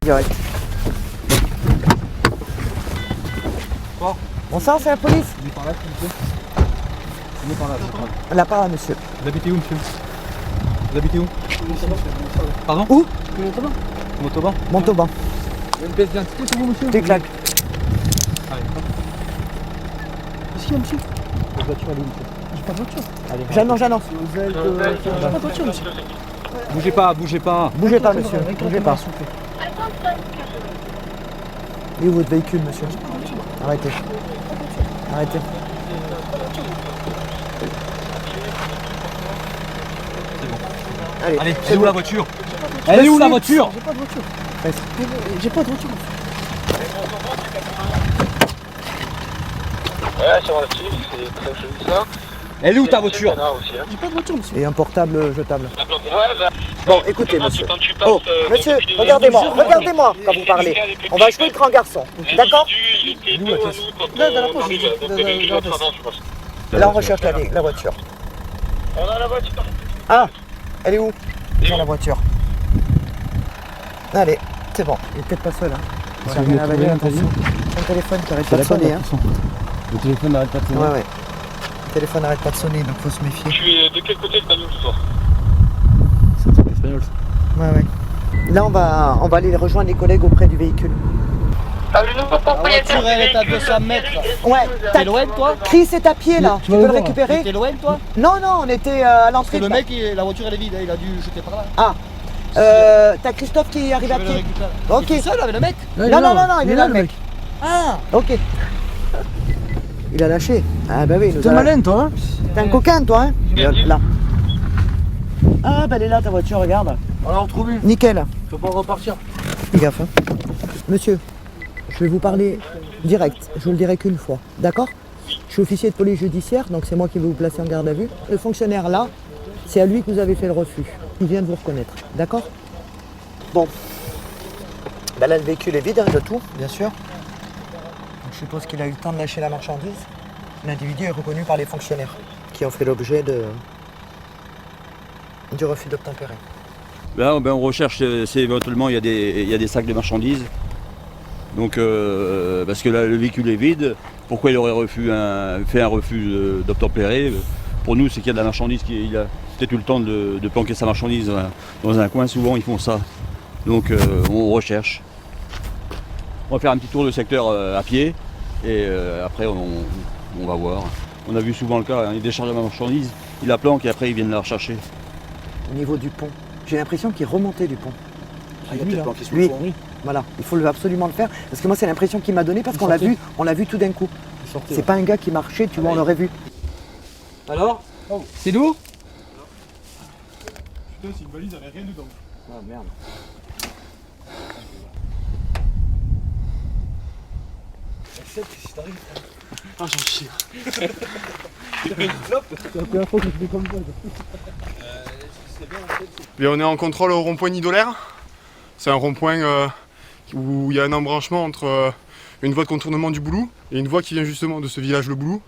direct. Quoi? Bonsoir, c'est la police. Il est par là, s'il vous plaît. Il est par là. Là, par là, monsieur. Vous habitez où, monsieur? Vous habitez où? Pardon? Où? Montauban. Montauban? Montauban. Il y a une pièce d'identité pour vous, monsieur? Tes claques. Allez, hop. Qu'est-ce qu'il y a, monsieur? La voiture, elle est où, monsieur? J'ai pas de voiture. Allez, Jeannot, Jeannot. j'ai pas de voiture, monsieur. Bougez pas, bougez pas. Bougez pas, monsieur. Bougez pas. s'il vous plaît. Il est où votre véhicule, monsieur? Arrêtez. Arrêtez. Allez, Allez, c'est elle est où bon. la voiture? Elle est où la voiture? J'ai pas de voiture. Reste. J'ai pas de voiture. Ouais, sur le site, c'est très joli ça. Elle est où ta voiture? J'ai pas de voiture, monsieur. Et un portable jetable. Ouais, bah, Bon, écoutez, monsieur. quand tu passes, Oh, monsieur, regardez-moi quand vous parlez. On va jouer le grand garçon, d'accord? il était dos à nous quand Là, dans la on poche, arrive, dans donc la il veste. va être avant, je pense. Là, on recherche la voiture. On a la voiture. Ah, elle est où? Dans la voiture. Allez, c'est bon. Il est peut-être pas seul, hein. Ça rien à avaler, attention. Son téléphone qui arrête pas de sonner, hein. Le téléphone n'arrête pas de sonner. Ouais, ouais. Le téléphone n'arrête pas de sonner, donc faut se méfier. Tu es de quel côté le camion ce soir? C'est un truc espagnol, ça. Ouais, ouais. Là, on va aller rejoindre les collègues auprès du véhicule. Ah, le nouveau propriétaire. elle est à 200 mètres. Ouais, T'es loin, toi? Chris est à pied, là. Tu peux le récupérer? T'es loin, toi? Non, non, on était à Parce que l'entrée. le là. mec, la voiture, elle est vide. Il a dû jeter par là. Ah, t'as Christophe qui arrive à Je vais le pied. récupérer. Ok. Il est tout seul avec le mec? Non, non, non, non, il est là, le mec. Ah! Ok. Il a lâché. Ah bah oui, il nous T'es a... malin, toi, hein? T'es un coquin, toi, hein? Là. Ah bah elle est là, ta voiture, regarde. On l'a retrouvé. Nickel. Faut pas repartir. Fais gaffe, hein. Monsieur, je vais vous parler direct. Je vous le dirai qu'une fois. D'accord? Je suis officier de police judiciaire, donc c'est moi qui vais vous placer en garde à vue. Le fonctionnaire là, c'est à lui que vous avez fait le refus. Il vient de vous reconnaître. D'accord? Bon. Bah là, le véhicule est vide, hein, de tout, bien sûr. Donc, je suppose qu'il a eu le temps de lâcher la marchandise. L'individu est reconnu par les fonctionnaires qui ont fait l'objet du refus d'obtempérer. Là, on recherche, c'est éventuellement, il y a des sacs de marchandises. Donc, parce que là, le véhicule est vide, pourquoi il aurait fait un refus d'obtempérer? Pour nous, c'est qu'il y a de la marchandise, il a peut-être eu le temps de planquer sa marchandise dans un coin. Souvent, ils font ça. Donc, on recherche. On va faire un petit tour de secteur à pied et après, on va voir. On a vu souvent le cas, hein, il décharge la marchandise, il la planque et après, ils viennent la rechercher. Au niveau du pont, j'ai l'impression qu'il remontait du pont. Ah, il a peut-être planqué sous Lui. le pont, oui. Voilà, il faut absolument le faire parce que moi c'est l'impression qu'il m'a donné parce qu'on l'a vu, tout d'un coup. C'est pas un gars qui marchait, tu vois, on l'aurait vu. Alors? C'est nous? Putain, c'est une valise, il n'y avait rien dedans. Ah merde. Ah, j'en chie. Bien, on est en contrôle au rond-point Nidolaire. C'est un rond-point où il y a un embranchement entre une voie de contournement du Boulou et une voie qui vient justement de ce village Le Boulou.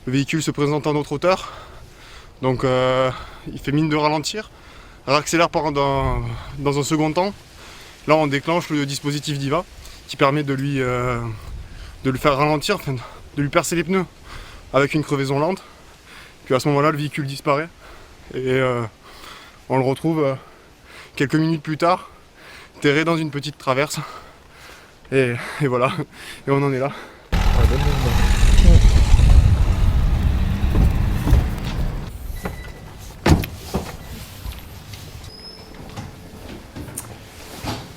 Le véhicule se présente à notre hauteur, donc il fait mine de ralentir, accélère dans un second temps. Là on déclenche le dispositif DIVA qui permet de le faire ralentir, enfin, de lui percer les pneus avec une crevaison lente. Puis à ce moment-là le véhicule disparaît et on le retrouve quelques minutes plus tard, terré dans une petite traverse. Et voilà, et on en est là.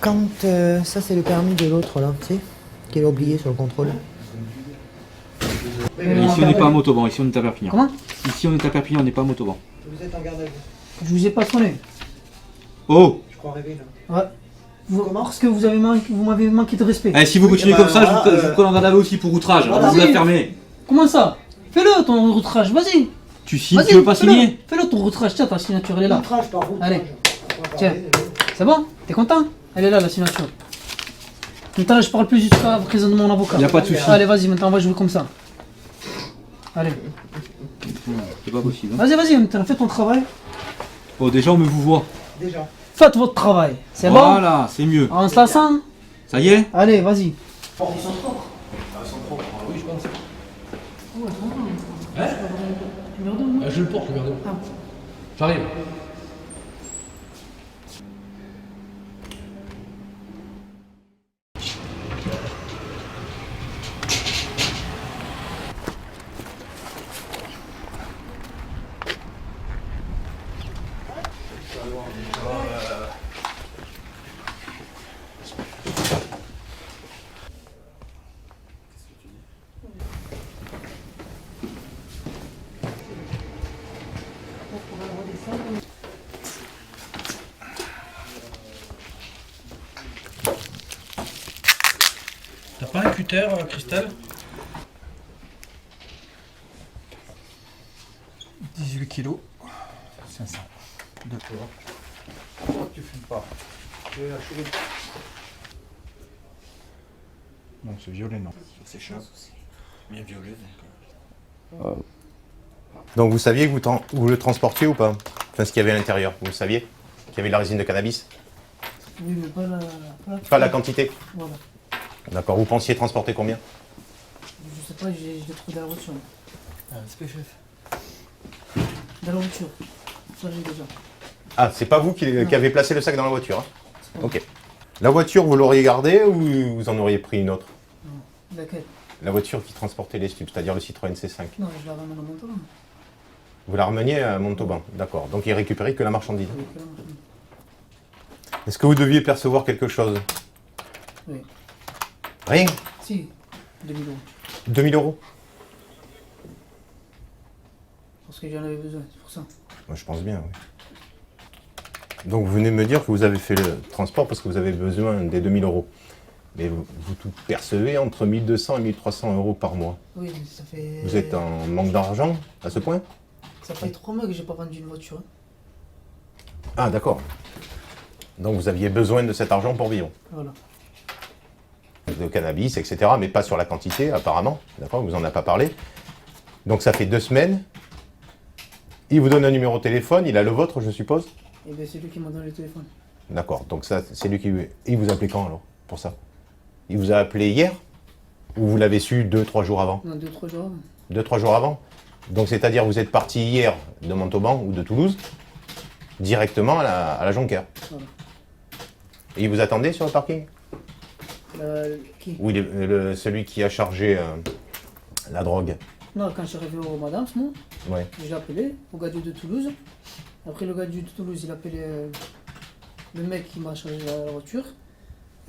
Quand ça c'est le permis de l'autre là, tu sais, qu'il a oublié sur le contrôle. Ici on n'est pas à Montauban, ici on est à Perpignan. Comment? Ici on est à Perpignan, on n'est pas à Montauban. Vous êtes en garde à vue. Je vous ai pas sonné. Oh! Je crois rêver là. Ouais. Parce que vous m'avez manqué de respect. Eh, si vous continuez comme ça, je vous prends en garde à vue aussi pour outrage. Voilà. Vous la fermez. Comment ça? Fais-le ton outrage, vas-y. Tu signes, Vas-y, tu veux pas fais-le. signer? Fais-le ton outrage, tiens, ta signature elle est là. Outrage par outrage. Allez. Tiens. C'est bon? T'es content? Elle est là la signature. Maintenant je parle plus jusqu'à la présence de mon avocat. Y a pas de souci. Allez vas-y, maintenant on va jouer comme ça. Allez. C'est pas possible. Hein. Vas-y, maintenant fais ton travail. Bon, déjà on me vous voit. Déjà. Faites votre travail. C'est bon? Voilà, c'est mieux. On se la sent? Ça y est? Allez, vas-y. Je le porte, regardez. J'arrive. T'as pas un cutter, Christelle? 18 kilos, 500. D'accord. Tu fumes pas. Non, c'est violet, non. C'est cher. Bien violet. Donc vous saviez que vous le transportiez ou pas? Enfin, ce qu'il y avait à l'intérieur, vous le saviez? Qu'il y avait de la résine de cannabis? Oui, mais pas la... Pas la quantité? Voilà. D'accord, vous pensiez transporter combien? Je sais pas, je l'ai trouvé dans la voiture. C'est chef. Dans la voiture. Ça, j'ai déjà. Ah, c'est pas vous qui avez placé le sac dans la voiture, hein? Ok. La voiture, vous l'auriez gardée ou vous en auriez pris une autre? Non. Laquelle? La voiture qui transportait les stupes, c'est-à-dire le Citroën C5. Non, je la ramène à Montauban. Vous la remeniez à Montauban, d'accord. Donc il récupérait que la marchandise. Oui, que la marchandise. Est-ce que vous deviez percevoir quelque chose? Oui. Rien? Si, 2000 euros. 2000 euros? Parce que j'en avais besoin, c'est pour ça. Moi, je pense bien, oui. Donc vous venez de me dire que vous avez fait le transport parce que vous avez besoin des 2000 euros. Mais vous tout percevez entre 1200 et 1300 euros par mois. Oui, mais ça fait... Vous êtes en manque d'argent à ce point? Ça fait 3 mois que j'ai pas vendu une voiture. Ah, d'accord. Donc vous aviez besoin de cet argent pour vivre. Voilà. De cannabis, etc. Mais pas sur la quantité, apparemment. D'accord, vous en avez pas parlé. Donc ça fait 2 semaines. Il vous donne un numéro de téléphone, il a le vôtre, je suppose? Et bien c'est lui qui m'a donné le téléphone. D'accord, donc ça, c'est lui qui... Il vous a appelé quand, alors, pour ça? Il vous a appelé hier? Ou vous l'avez su 2-3 jours avant? Non, 2-3 jours avant. 2-3 jours avant? Donc c'est-à-dire vous êtes parti hier de Montauban ou de Toulouse, directement à la Jonquière. Voilà. Et il vous attendait sur le parking? Qui? Oui, celui qui a chargé la drogue. Non, quand je suis arrivé au Madame, moi, Ouais. je l'ai appelé au Gadieu de Toulouse. Après le Gadieu de Toulouse, il a appelé le mec qui m'a chargé la voiture.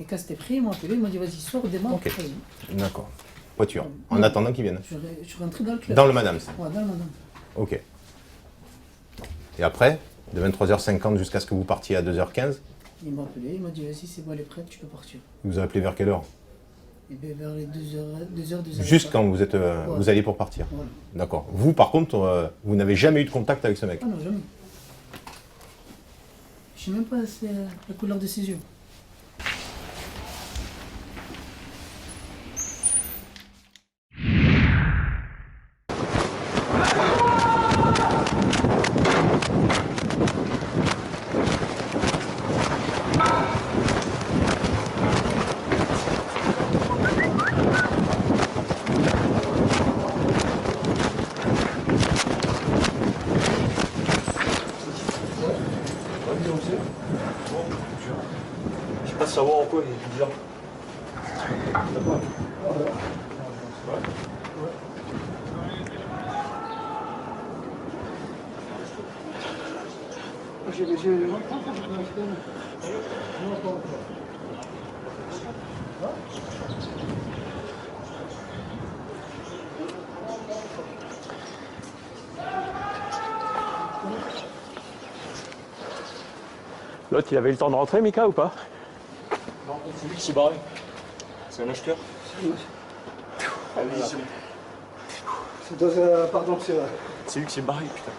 Et quand c'était pris, il m'a appelé, il m'a dit vas-y, sors, démarre. Ok. Vas-y. D'accord. Voiture. En attendant qu'il vienne. Je suis rentré dans le club. Dans le Madame. Ouais, dans le Madame. Ok. Et après, de 23h50 jusqu'à ce que vous partiez à 2h15, Il m'a appelé, il m'a dit vas-y, c'est bon, elle est prête, tu peux partir. il vous a appelé vers quelle heure? Et bien vers les 2h. Juste quand vous êtes, vous alliez pour partir. Voilà. D'accord. Vous, par contre, vous n'avez jamais eu de contact avec ce mec? Ah non, jamais. Je sais même pas c'est la couleur de ses yeux. Je sais pas savoir en quoi il est bizarre. L'autre, il avait eu le temps de rentrer, Mika, ou pas? Non, c'est lui qui s'est barré. C'est un acheteur. C'est dans un... Pardon, c'est lui qui s'est barré, putain.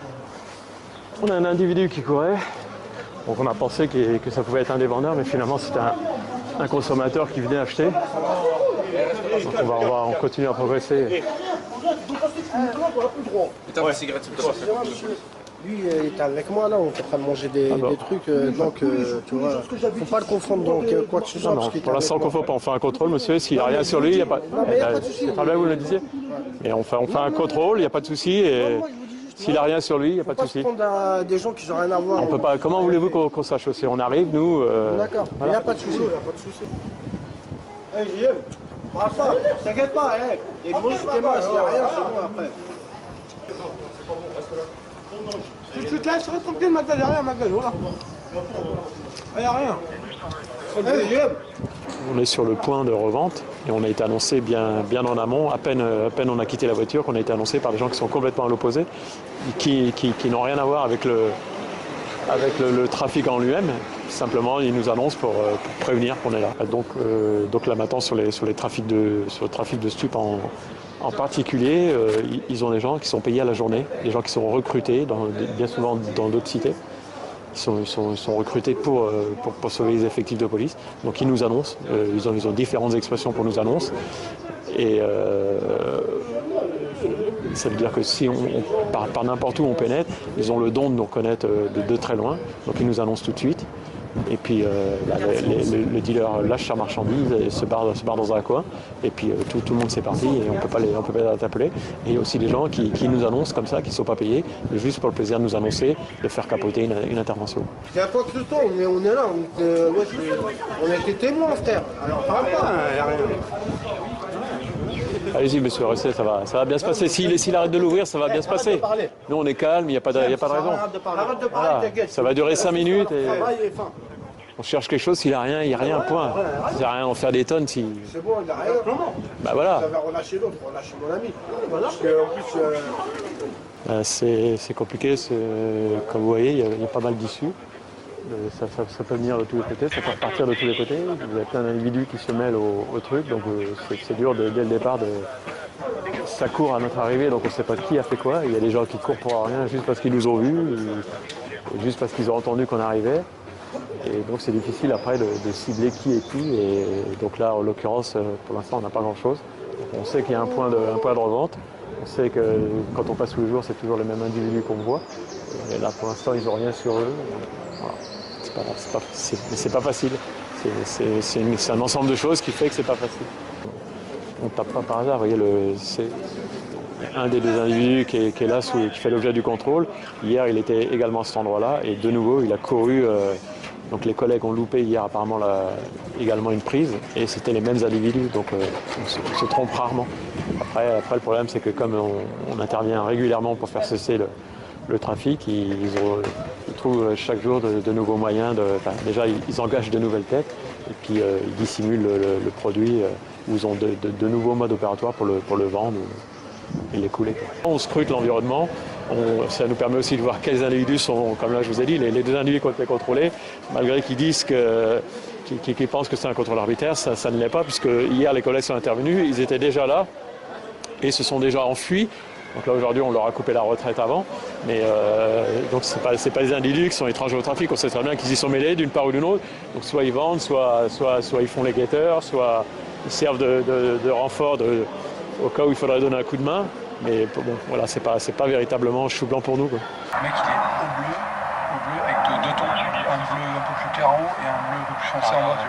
On a un individu qui courait. Donc on a pensé que ça pouvait être un des vendeurs, mais finalement c'était un consommateur qui venait acheter. Donc on continue à progresser. Putain, ouais. Cigarette, c'est Lui, il était avec moi là, on était en train de manger des trucs, donc tu vois, faut pas le confondre, donc quoi que ce soit. Non, pour l'instant, qu'on ne faut pas. On fait un contrôle, monsieur. S'il n'a rien sur lui, il n'y a pas. Non, mais il n'y a pas de souci. C'est très bien, vous le disiez. Et on fait un contrôle, il n'y a pas de souci. Et s'il n'a rien sur lui, il n'y a pas de souci. On ne à des gens qui n'ont rien à voir. On peut pas. Comment voulez-vous qu'on sache aussi? On arrive, nous. D'accord, il n'y a pas de souci. Hey, Guillaume, Rafa, t'inquiète pas, il y a une bonne s'il n'y a rien, c'est bon après. Tu te laisses tranquille, Magdal, il n'y a rien, Magdal, voilà. Il n'y a rien. Hey, Guillaume. On est sur le point de revente et on a été annoncé bien en amont. À peine on a quitté la voiture, qu'on a été annoncé par des gens qui sont complètement à l'opposé, qui n'ont rien à voir avec le trafic en lui-même. Simplement, ils nous annoncent pour prévenir qu'on est là. Donc là maintenant sur le trafic de stupes en particulier, ils ont des gens qui sont payés à la journée, des gens qui sont recrutés bien souvent dans d'autres cités. Ils sont recrutés pour sauver les effectifs de police. Donc ils nous annoncent, ils ont différentes expressions pour nous annoncer. Et ça veut dire que si par n'importe où on pénètre, ils ont le don de nous reconnaître de très loin. Donc ils nous annoncent tout de suite. Et puis le dealer lâche sa marchandise et se barre dans un coin. Et puis tout le monde s'est parti et on peut pas les appeler. Et il y a aussi des gens qui nous annoncent comme ça, qui ne sont pas payés, juste pour le plaisir de nous annoncer, de faire capoter une intervention. Il n'y a pas que le temps, on est là, on a été témoins, frère. Alors parle pas, il n'y a rien. Allez-y, monsieur, restez, ça va bien se passer. S'il arrête de l'ouvrir, ça va bien se passer. Nous, on est calme, il n'y a pas de raison. Arrête de parler, Voilà. Ça va durer 5 minutes et on cherche quelque chose. S'il n'y a rien, il n'y a rien, point. Ça ne sert à rien d'en faire des tonnes si... C'est bon, il n'y a rien. Bah voilà. Ça va relâcher l'autre, relâcher mon ami. Parce qu'en plus... C'est compliqué, comme vous voyez, il y a pas mal d'issues. Ça peut venir de tous les côtés, ça peut repartir de tous les côtés. Vous avez plein d'individus qui se mêlent au truc, donc c'est dur dès le départ. Ça court à notre arrivée, donc on ne sait pas qui a fait quoi. Il y a des gens qui courent pour rien juste parce qu'ils nous ont vus, juste parce qu'ils ont entendu qu'on arrivait. Et donc c'est difficile après de cibler qui est qui. Et donc là, en l'occurrence, pour l'instant, on n'a pas grand-chose. On sait qu'il y a un point de revente. On sait que quand on passe tous les jours, c'est toujours les mêmes individus qu'on voit. Et là, pour l'instant, ils n'ont rien sur eux. Voilà. C'est pas facile. C'est un ensemble de choses qui fait que c'est pas facile. On ne tape pas par hasard. Vous voyez, c'est un des deux individus qui est là, qui fait l'objet du contrôle. Hier, il était également à cet endroit-là. Et de nouveau, il a couru. Donc les collègues ont loupé hier apparemment également une prise. Et c'était les mêmes individus. Donc on se trompe rarement. Après, le problème, c'est que comme on intervient régulièrement pour faire cesser le trafic, ils trouvent chaque jour de nouveaux moyens. Déjà, ils engagent de nouvelles têtes et puis ils dissimulent le produit où ils ont de nouveaux modes opératoires pour le vendre et l'écouler. On scrute l'environnement. Ça nous permet aussi de voir quels individus sont, comme là je vous ai dit, les deux individus qui ont été contrôlés, malgré qu'ils disent qu'ils pensent que c'est un contrôle arbitraire, ça ne l'est pas, puisque hier les collègues sont intervenus, ils étaient déjà là et se sont déjà enfuis. Donc là aujourd'hui on leur a coupé la retraite avant, mais donc c'est pas des individus qui sont étrangers au trafic, on sait très bien qu'ils y sont mêlés d'une part ou d'une autre. Donc soit ils vendent, soit ils font les guetteurs, soit ils servent de renfort au cas où il faudrait donner un coup de main. Mais bon, voilà, c'est pas véritablement chou blanc pour nous, quoi. Le mec il est au bleu avec deux tons, un bleu un peu plus clair en haut et un bleu un peu plus foncé en bas, tu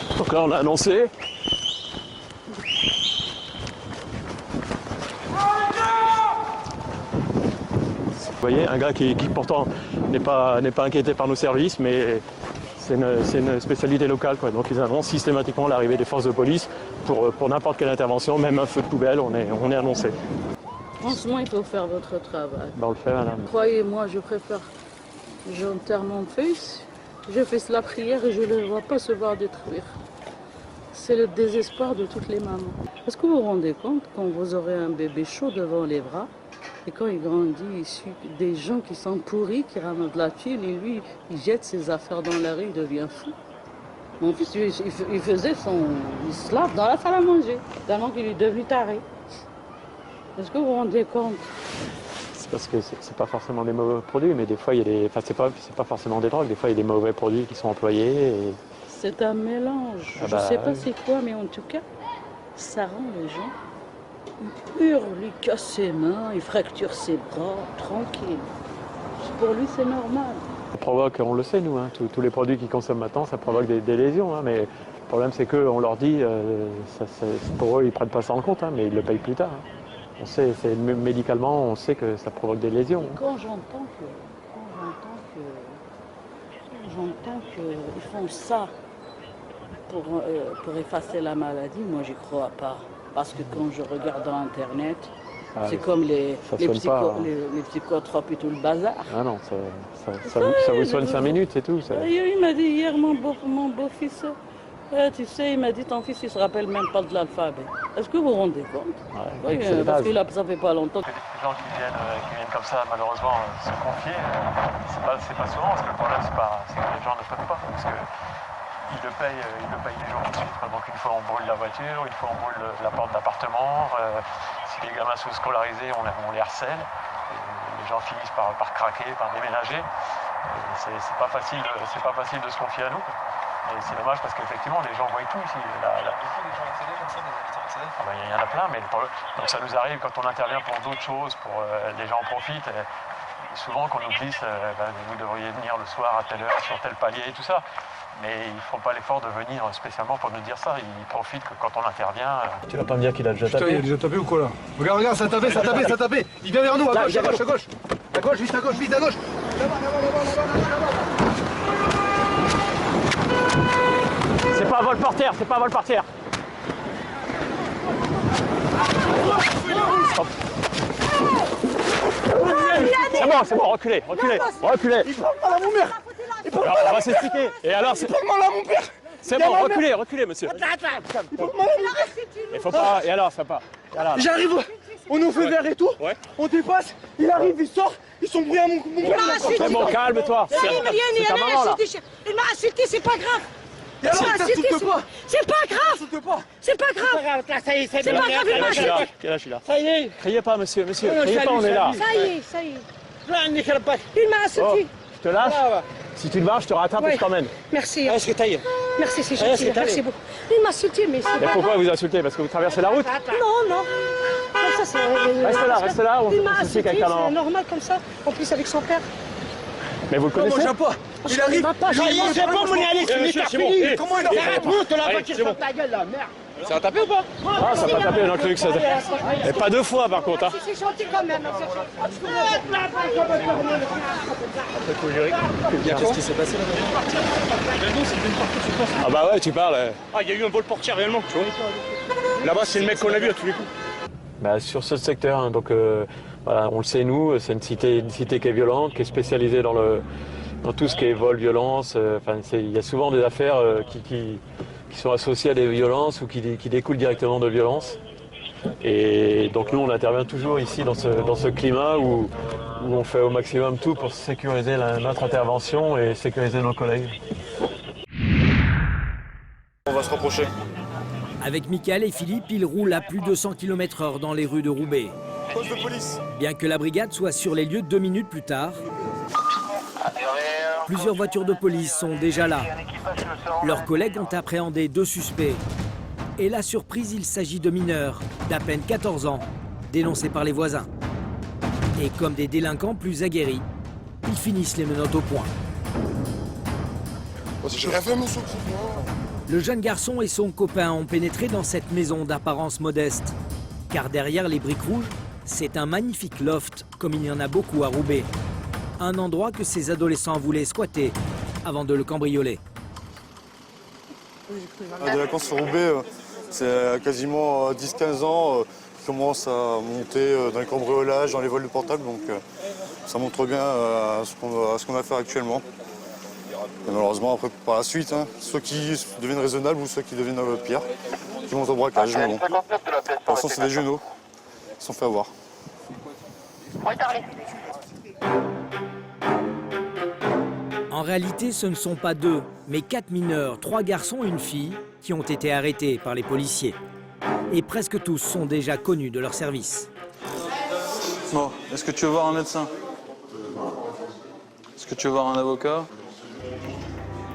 vois. Donc là on a annoncé. Vous voyez, un gars qui pourtant n'est pas inquiété par nos services, mais c'est une spécialité locale, quoi. Donc ils annoncent systématiquement l'arrivée des forces de police pour n'importe quelle intervention, même un feu de poubelle, on est annoncé. Franchement, il faut faire votre travail. Ben, on le fait, madame. Croyez-moi, je préfère. J'enterre mon fils, je fais la prière et je ne le vois pas se voir détruire. C'est le désespoir de toutes les mamans. Est-ce que vous vous rendez compte quand vous aurez un bébé chaud devant les bras et quand il grandit, il suit des gens qui sont pourris, qui ramènent de la thune et lui, il jette ses affaires dans la rue, il devient fou. Mon fils, il faisait il se lave dans la salle à manger, tellement qu'il est devenu taré. Est-ce que vous vous rendez compte? C'est parce que c'est pas forcément des mauvais produits, mais des fois, c'est pas forcément des drogues, des fois il y a des mauvais produits qui sont employés. C'est un mélange. Ah Je sais pas c'est quoi, mais en tout cas, Ça rend les gens, il hurle, il casse ses mains, il fracture ses bras, tranquille. Pour lui, c'est normal. Ça provoque, on le sait nous, hein, tous les produits qu'ils consomment maintenant, ça provoque des lésions. Hein, mais le problème c'est qu'on leur dit, pour eux ils ne prennent pas ça en compte, hein, mais ils le payent plus tard. Hein. On sait, médicalement, on sait que ça provoque des lésions. Quand j'entends qu'ils font ça pour effacer la maladie, moi j'y crois pas. Parce que quand je regarde dans Internet, c'est comme les psychotropes et tout le bazar. Ah non, ça vous soigne 5 minutes, c'est tout. Ça. Il m'a dit hier, mon beau-fils, tu sais, il m'a dit, ton fils, il se rappelle même pas de l'alphabet. Est-ce que vous vous rendez compte? Oui, parce que là, ça fait pas longtemps. Les gens qui viennent comme ça, malheureusement, se confier, c'est pas souvent, parce que le problème, c'est que les gens ne peuvent pas. Parce que ils le payent les jours tout de suite. Donc une fois on brûle la voiture, une fois on brûle la porte d'appartement. Si les gamins sont scolarisés, on les harcèle. Et les gens finissent par craquer, par déménager. C'est pas facile de se confier à nous. Et c'est dommage parce qu'effectivement les gens voient tout ici. Il y en a plein, mais donc ça nous arrive quand on intervient pour d'autres choses, les gens en profitent. Et souvent qu'on nous glisse, vous devriez venir le soir à telle heure sur tel palier et tout ça. Mais ils ne font pas l'effort de venir spécialement pour nous dire ça. Ils profitent que quand on intervient. Tu vas pas me dire qu'il a déjà tapé? Putain, il a déjà tapé ou quoi là? Regarde, ça a tapé. Il vient vers nous, à gauche. À gauche, vite à gauche. Là-bas. C'est pas un vol portière, C'est bon, reculez. Il parle mal à mon père. Alors, on va s'expliquer. Et alors, il parle mal à mon père. C'est bon, reculez, monsieur. Il parle mal à mon père. Il faut pas. Et alors, ça pas. J'arrive, on nous fait vert et tout. Ouais. On dépasse, il arrive, il sort, ils sont bruyants à mon père. C'est bon, calme-toi. C'est ta maman là. Il m'a insulté, c'est pas grave. Et alors, il t'insulte pas. C'est pas grave. C'est pas grave. C'est pas grave, il m'a insulté. Quel âge il a? Ça y est. Criez pas, monsieur. Criez pas, on est là. Ça y est. Il m'a insulté. Je te lâche. Si tu te barres, je te rattrape et je t'emmène. Merci. Merci, c'est gentil. Merci beaucoup. Il m'a insulté, mais c'est Mais pourquoi vous insultez? Parce que vous traversez la route? Non. Comme ça, c'est... Reste là, on il m'a insulté, avec ta maman. c'est normal comme ça. En plus, avec son père. Mais vous le connaissez? Moi, j'aime pas. Il arrive. C'est bon, mon allez, c'est bon. Comment il a fait la pousse de la voiture sur ta gueule, là, merde. Ça va taper ou pas? Ah, ça va pas taper, Jean-Claude. Et pas 2 fois, par contre. C'est gentil quand même. Qu'est-ce qui s'est passé là? Ah bah ouais, tu parles. Ah, il y a eu un vol portière réellement, tu vois. Là-bas, c'est le mec qu'on a vu à tous les coups. Bah, sur ce secteur, hein, donc voilà, on le sait nous, c'est une cité qui est violente, qui est spécialisée dans tout ce qui est vol, violence. Il y a souvent des affaires qui sont associées à des violences ou qui découlent directement de violences. Et donc nous, on intervient toujours ici dans ce climat où on fait au maximum tout pour sécuriser notre intervention et sécuriser nos collègues. On va se rapprocher. Avec Michael et Philippe, ils roulent à plus de 100 km/h dans les rues de Roubaix. Poste de police. Bien que la brigade soit sur les lieux 2 minutes plus tard, plusieurs voitures de police sont déjà là. Leurs collègues ont appréhendé 2 suspects. Et la surprise, il s'agit de mineurs d'à peine 14 ans, dénoncés par les voisins. Et comme des délinquants plus aguerris, ils finissent les menottes au poing. Le jeune garçon et son copain ont pénétré dans cette maison d'apparence modeste. Car derrière les briques rouges, c'est un magnifique loft, comme il y en a beaucoup à Roubaix. Un endroit que ces adolescents voulaient squatter avant de le cambrioler. La délinquance sur Roubaix, c'est quasiment 10-15 ans qui commence à monter dans les cambriolages, dans les vols de portables. Donc ça montre bien ce qu'on va faire actuellement. Et malheureusement, après, par la suite, ceux qui deviennent raisonnables ou ceux qui deviennent pires, qui montent au braquage. Mais bon. Pour l'instant, c'est des genoux. Ils se sont fait avoir. En réalité, ce ne sont pas 2, mais 4 mineurs, 3 garçons et une fille, qui ont été arrêtés par les policiers. Et presque tous sont déjà connus de leur service. Bon, est-ce que tu veux voir un médecin? Est-ce que tu veux voir un avocat?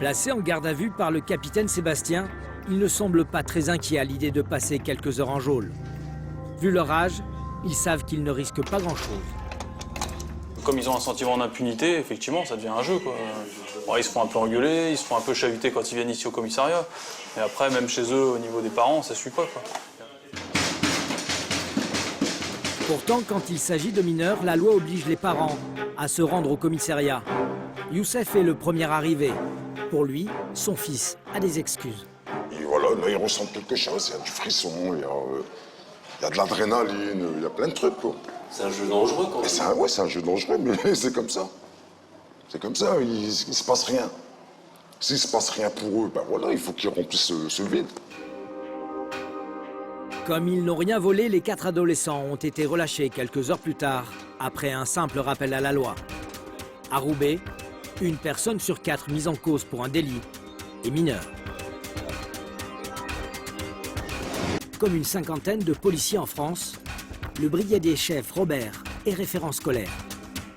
Placés en garde à vue par le capitaine Sébastien, ils ne semblent pas très inquiets à l'idée de passer quelques heures en geôle. Vu leur âge, ils savent qu'ils ne risquent pas grand-chose. Comme ils ont un sentiment d'impunité, effectivement, ça devient un jeu, quoi. Bon, ils se font un peu engueuler, ils se font un peu chahuter quand ils viennent ici au commissariat. Et après, même chez eux, au niveau des parents, ça suit pas, quoi. Pourtant, quand il s'agit de mineurs, la loi oblige les parents à se rendre au commissariat. Youssef est le premier arrivé. Pour lui, son fils a des excuses. Et voilà, là, il ressent quelque chose, il y a du frisson, il y a de l'adrénaline, il y a plein de trucs, quoi. C'est un jeu dangereux, quand même. Ouais, c'est un jeu dangereux, mais c'est comme ça. C'est comme ça, il se passe rien. S'il se passe rien pour eux, ben voilà, il faut qu'ils remplissent ce vide. Comme ils n'ont rien volé, les 4 adolescents ont été relâchés quelques heures plus tard, après un simple rappel à la loi. À Roubaix, une personne sur 4 mise en cause pour un délit est mineure. Comme une cinquantaine de policiers en France, le brigadier chef Robert est référent scolaire.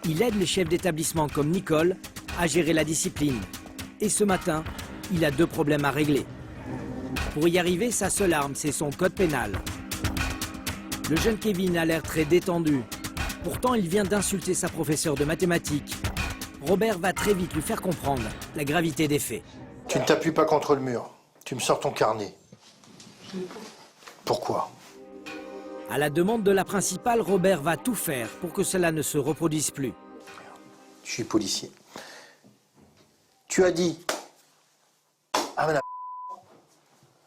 Il aide les chefs d'établissement comme Nicole à gérer la discipline. Et ce matin, il a 2 problèmes à régler. Pour y arriver, sa seule arme, c'est son code pénal. Le jeune Kevin a l'air très détendu. Pourtant, il vient d'insulter sa professeure de mathématiques. Robert va très vite lui faire comprendre la gravité des faits. Tu ne t'appuies pas contre le mur. Tu me sors ton carnet. Pourquoi? À la demande de la principale, Robert va tout faire pour que cela ne se reproduise plus. Je suis policier. Tu as dit à madame,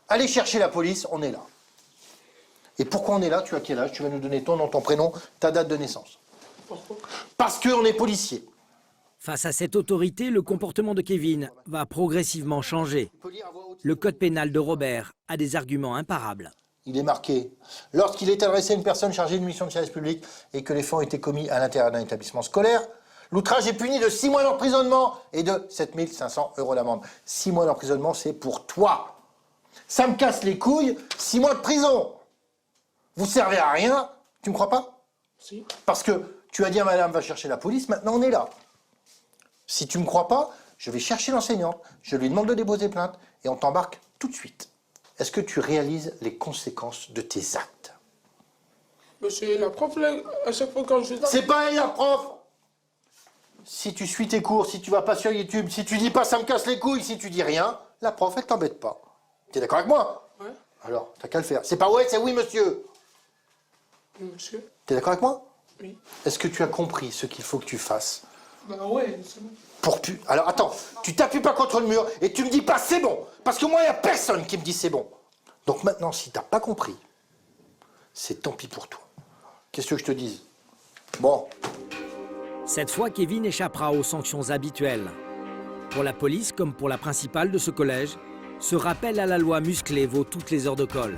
allez chercher la police, on est là. Et pourquoi on est là? Tu as quel âge? Tu vas nous donner ton nom, ton prénom, ta date de naissance. Pourquoi? Parce qu'on est policier. Face à cette autorité, le comportement de Kevin va progressivement changer. Le code pénal de Robert a des arguments imparables. Il est marqué, lorsqu'il est adressé à une personne chargée d'une mission de service public et que les faits ont été commis à l'intérieur d'un établissement scolaire, l'outrage est puni de 6 mois d'emprisonnement et de 7 500 € d'amende. 6 mois d'emprisonnement, c'est pour toi. Ça me casse les couilles, 6 mois de prison. Vous servez à rien, tu me crois pas? Si. Parce que tu as dit à madame, va chercher la police, maintenant on est là. Si tu me crois pas, je vais chercher l'enseignante, je lui demande de déposer plainte et on t'embarque tout de suite. Est-ce que tu réalises les conséquences de tes actes? Mais c'est la prof, là, à chaque fois quand je... C'est pas elle, la prof! Si tu suis tes cours, si tu vas pas sur YouTube, si tu dis pas ça me casse les couilles, si tu dis rien, la prof, elle t'embête pas. T'es d'accord avec moi? Ouais. Alors, t'as qu'à le faire. C'est pas ouais, c'est oui, monsieur. Oui, monsieur. T'es d'accord avec moi? Oui. Est-ce que tu as compris ce qu'il faut que tu fasses? Bah ouais, c'est bon. Alors attends, tu t'appuies pas contre le mur et tu me dis pas c'est bon. Parce que moi, il n'y a personne qui me dit c'est bon. Donc maintenant, si t'as pas compris, c'est tant pis pour toi. Qu'est-ce que je te dise? Bon. Cette fois, Kevin échappera aux sanctions habituelles. Pour la police, comme pour la principale de ce collège, ce rappel à la loi musclée vaut toutes les heures de colle.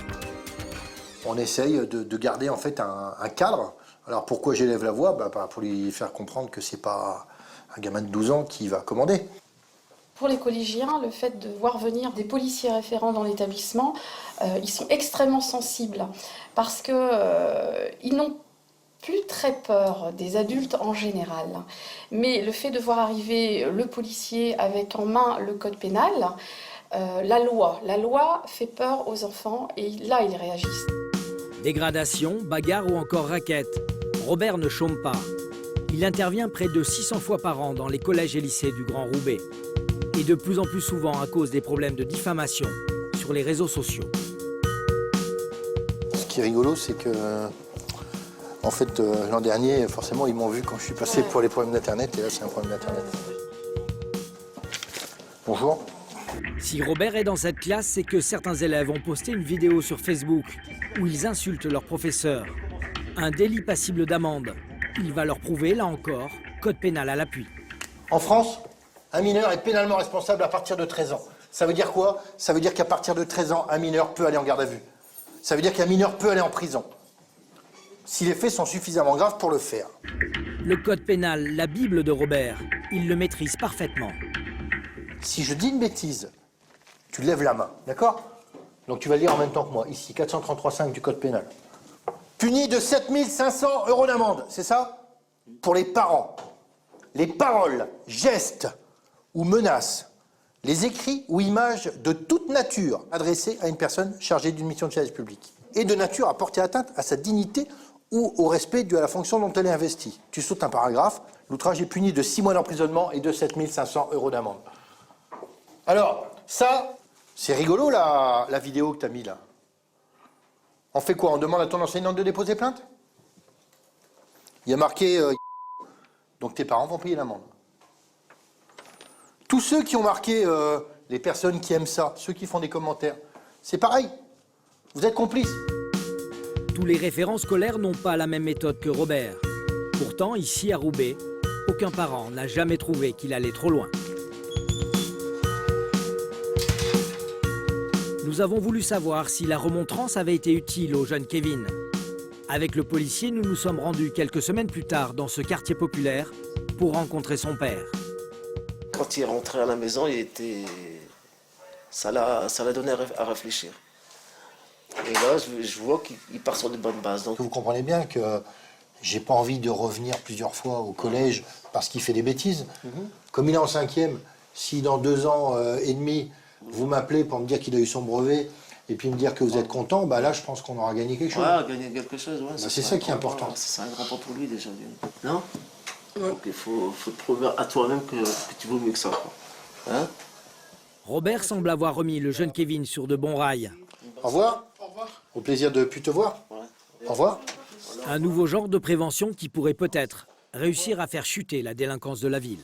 On essaye de garder en fait un cadre. Alors pourquoi j'élève la voix? Pour lui faire comprendre que c'est pas un gamin de 12 ans qui va commander. Pour les collégiens, le fait de voir venir des policiers référents dans l'établissement, ils sont extrêmement sensibles parce que ils n'ont plus très peur des adultes en général. Mais le fait de voir arriver le policier avec en main le code pénal, la loi fait peur aux enfants et là, ils réagissent. Dégradation, bagarre ou encore raquette, Robert ne chôme pas. Il intervient près de 600 fois par an dans les collèges et lycées du Grand Roubaix. Et de plus en plus souvent à cause des problèmes de diffamation sur les réseaux sociaux. Ce qui est rigolo, c'est que, en fait, l'an dernier, forcément, ils m'ont vu quand je suis passé pour les problèmes d'Internet, et là, c'est un problème d'Internet. Bonjour. Si Robert est dans cette classe, c'est que certains élèves ont posté une vidéo sur Facebook où ils insultent leur professeur. Un délit passible d'amende. Il va leur prouver, là encore, code pénal à l'appui. En France, un mineur est pénalement responsable à partir de 13 ans. Ça veut dire quoi? Ça veut dire qu'à partir de 13 ans, un mineur peut aller en garde à vue. Ça veut dire qu'un mineur peut aller en prison. Si les faits sont suffisamment graves pour le faire. Le code pénal, la Bible de Robert, il le maîtrise parfaitement. Si je dis une bêtise, tu lèves la main, d'accord? Donc tu vas lire en même temps que moi, ici, 433.5 du code pénal. Puni de 7 500 € d'amende, c'est ça? Pour les parents. Les paroles, gestes ou menaces les écrits ou images de toute nature adressés à une personne chargée d'une mission de service public et de nature à porter atteinte à sa dignité ou au respect dû à la fonction dont elle est investie. Tu sautes un paragraphe, l'outrage est puni de 6 mois d'emprisonnement et de 7 500 € d'amende. Alors, ça, c'est rigolo la vidéo que tu as mis là. On fait quoi? On demande à ton enseignante de déposer plainte? Il y a marqué... donc tes parents vont payer l'amende. Tous ceux qui ont marqué, les personnes qui aiment ça, ceux qui font des commentaires, c'est pareil. Vous êtes complices. Tous les référents scolaires n'ont pas la même méthode que Robert. Pourtant, ici à Roubaix, aucun parent n'a jamais trouvé qu'il allait trop loin. Nous avons voulu savoir si la remontrance avait été utile au jeune Kevin. Avec le policier, nous nous sommes rendus quelques semaines plus tard dans ce quartier populaire pour rencontrer son père. Quand il est rentré à la maison, ça l'a donné à réfléchir. Et là, je vois qu'il part sur de bonnes bases. Donc... Vous comprenez bien que j'ai pas envie de revenir plusieurs fois au collège parce qu'il fait des bêtises. Comme il est en 5e, si dans 2 ans et demi, vous m'appelez pour me dire qu'il a eu son brevet et puis me dire que vous êtes content, bah là, je pense qu'on aura gagné quelque chose. Ouais, gagner quelque chose, ouais. Bah, c'est ça qui est important. C'est un grand pas pour lui déjà. Non? Donc il faut te prouver à toi-même que tu vaux mieux que ça. Hein? Robert semble avoir remis le jeune Kevin sur de bons rails. Au revoir. Au revoir. Au plaisir de plus te voir. Ouais. Au revoir. Un nouveau genre de prévention qui pourrait peut-être réussir à faire chuter la délinquance de la ville.